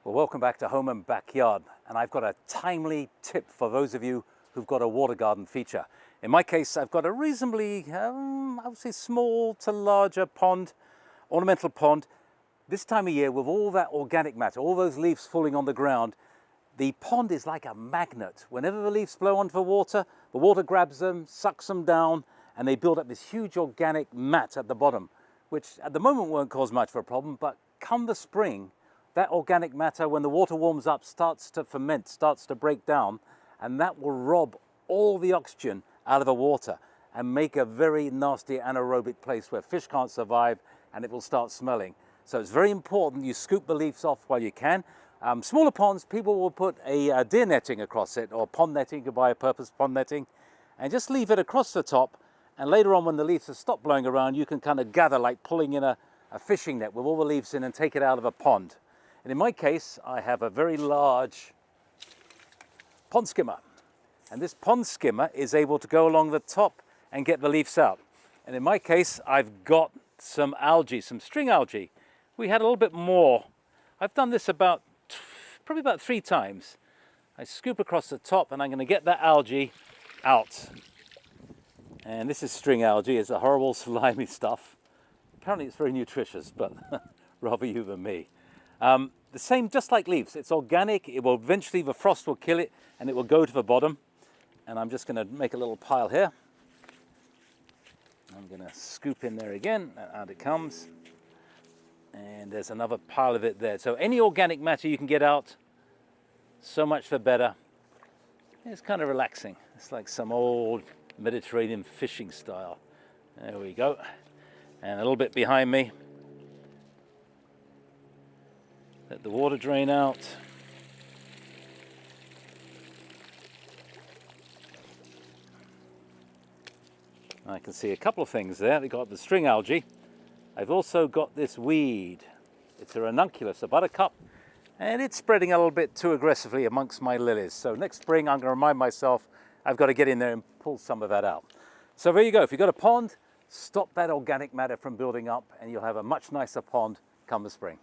Well, welcome back to Home and Backyard, and I've got a timely tip for those of you who've got a water garden feature. In my case, I've got a reasonably, I would say small to larger pond, ornamental pond. This time of year, with all that organic matter, all those leaves falling on the ground, the pond is like a magnet. Whenever the leaves blow onto the water grabs them, sucks them down, and they build up this huge organic mat at the bottom, which at the moment won't cause much of a problem, but come the spring, that organic matter, when the water warms up, starts to ferment, starts to break down, and that will rob all the oxygen out of the water and make a very nasty anaerobic place where fish can't survive, and it will start smelling. So it's very important you scoop the leaves off while you can. Smaller ponds, people will put a deer netting across it, or pond netting. You can buy a purpose pond netting, and just leave it across the top, and later on when the leaves have stopped blowing around, you can kind of gather like pulling in a fishing net with all the leaves in and take it out of a pond. And in my case, I have a very large pond skimmer. And this pond skimmer is able to go along the top and get the leaves out. And in my case, I've got some algae, some string algae. We had a little bit more. I've done this probably about 3 times. I scoop across the top and I'm going to get that algae out. And this is string algae. It's a horrible slimy stuff. Apparently it's very nutritious, but rather you than me. The same, just like leaves, it's organic. It will eventually, the frost will kill it and it will go to the bottom. And I'm just going to make a little pile here. I'm going to scoop in there again, and out it comes. And there's another pile of it there. So any organic matter you can get out, so much the better. It's kind of relaxing. It's like some old Mediterranean fishing style. There we go. And a little bit behind me. Let the water drain out. I can see a couple of things there. We've got the string algae. I've also got this weed. It's a ranunculus, a buttercup, and it's spreading a little bit too aggressively amongst my lilies. So next spring, I'm going to remind myself I've got to get in there and pull some of that out. So there you go. If you've got a pond, stop that organic matter from building up, and you'll have a much nicer pond come the spring.